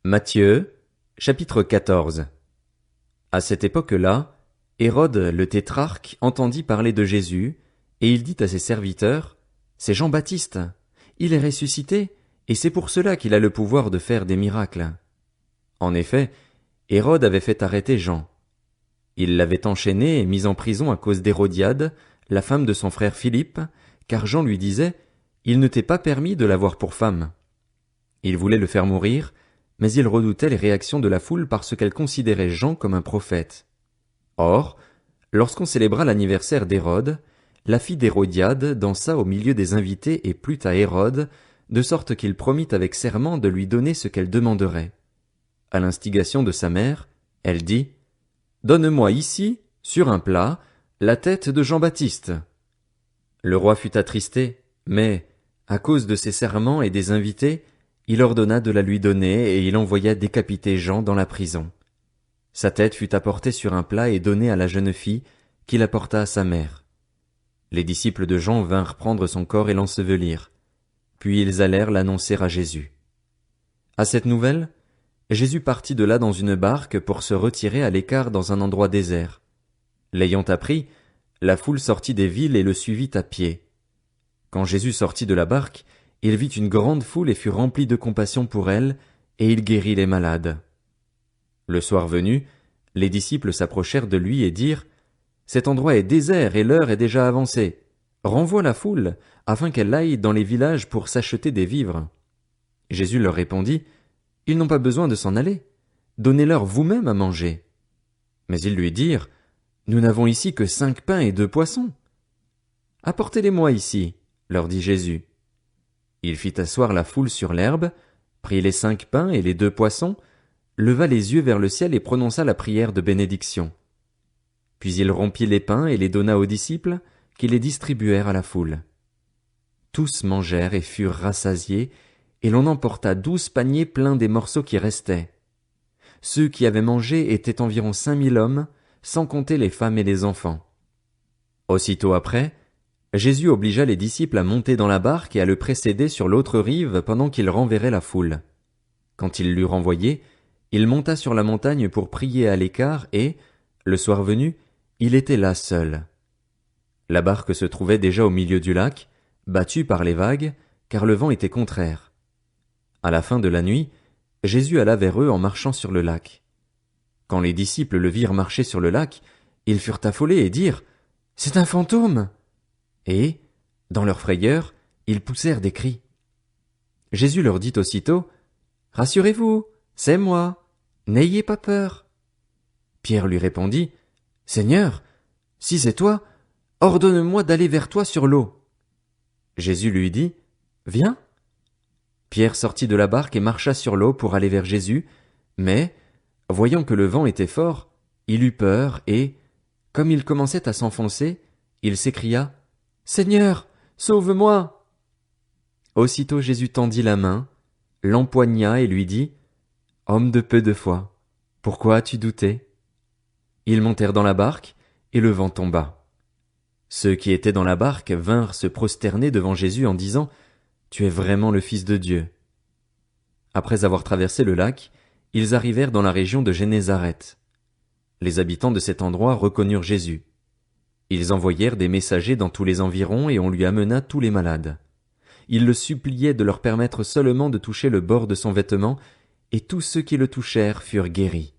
Matthieu, chapitre 14. À cette époque-là, Hérode le tétrarque entendit parler de Jésus, et il dit à ses serviteurs, c'est Jean-Baptiste. Il est ressuscité, et c'est pour cela qu'il a le pouvoir de faire des miracles. En effet, Hérode avait fait arrêter Jean. Il l'avait enchaîné et mis en prison à cause d'Hérodiade, la femme de son frère Philippe, car Jean lui disait, il ne t'est pas permis de l'avoir pour femme. Il voulait le faire mourir, mais il redoutait les réactions de la foule parce qu'elle considérait Jean comme un prophète. Or, lorsqu'on célébra l'anniversaire d'Hérode, la fille d'Hérodiade dansa au milieu des invités et plut à Hérode, de sorte qu'il promit avec serment de lui donner ce qu'elle demanderait. À l'instigation de sa mère, elle dit, « Donne-moi ici, sur un plat, la tête de Jean-Baptiste. » Le roi fut attristé, mais, à cause de ses serments et des invités, il ordonna de la lui donner et il envoya décapiter Jean dans la prison. Sa tête fut apportée sur un plat et donnée à la jeune fille, qui l'apporta à sa mère. Les disciples de Jean vinrent prendre son corps et l'ensevelir. Puis ils allèrent l'annoncer à Jésus. À cette nouvelle, Jésus partit de là dans une barque pour se retirer à l'écart dans un endroit désert. L'ayant appris, la foule sortit des villes et le suivit à pied. Quand Jésus sortit de la barque, il vit une grande foule et fut rempli de compassion pour elle, et il guérit les malades. Le soir venu, les disciples s'approchèrent de lui et dirent, « Cet endroit est désert et l'heure est déjà avancée. Renvoie la foule, afin qu'elle aille dans les villages pour s'acheter des vivres. » Jésus leur répondit, « Ils n'ont pas besoin de s'en aller. Donnez-leur vous-même à manger. » Mais ils lui dirent, « Nous n'avons ici que 5 pains et 2 poissons. » « Apportez-les-moi ici, » leur dit Jésus. Il fit asseoir la foule sur l'herbe, prit les 5 pains et les 2 poissons, leva les yeux vers le ciel et prononça la prière de bénédiction. Puis il rompit les pains et les donna aux disciples, qui les distribuèrent à la foule. Tous mangèrent et furent rassasiés, et l'on emporta 12 paniers pleins des morceaux qui restaient. Ceux qui avaient mangé étaient environ 5000 hommes, sans compter les femmes et les enfants. Aussitôt après, Jésus obligea les disciples à monter dans la barque et à le précéder sur l'autre rive pendant qu'il renverrait la foule. Quand il l'eut renvoyé, il monta sur la montagne pour prier à l'écart et, le soir venu, il était là seul. La barque se trouvait déjà au milieu du lac, battue par les vagues, car le vent était contraire. À la fin de la nuit, Jésus alla vers eux en marchant sur le lac. Quand les disciples le virent marcher sur le lac, ils furent affolés et dirent « C'est un fantôme !» Et, dans leur frayeur, ils poussèrent des cris. Jésus leur dit aussitôt, « Rassurez-vous, c'est moi, n'ayez pas peur. » Pierre lui répondit, « Seigneur, si c'est toi, ordonne-moi d'aller vers toi sur l'eau. » Jésus lui dit, « Viens. » Pierre sortit de la barque et marcha sur l'eau pour aller vers Jésus, mais, voyant que le vent était fort, il eut peur et, comme il commençait à s'enfoncer, il s'écria, « Seigneur, sauve-moi !» Aussitôt Jésus tendit la main, l'empoigna et lui dit, « Homme de peu de foi, pourquoi as-tu douté ?» Ils montèrent dans la barque, et le vent tomba. Ceux qui étaient dans la barque vinrent se prosterner devant Jésus en disant, « Tu es vraiment le Fils de Dieu. » Après avoir traversé le lac, ils arrivèrent dans la région de Génézareth. Les habitants de cet endroit reconnurent Jésus. Ils envoyèrent des messagers dans tous les environs et on lui amena tous les malades. Ils le suppliaient de leur permettre seulement de toucher le bord de son vêtement, et tous ceux qui le touchèrent furent guéris.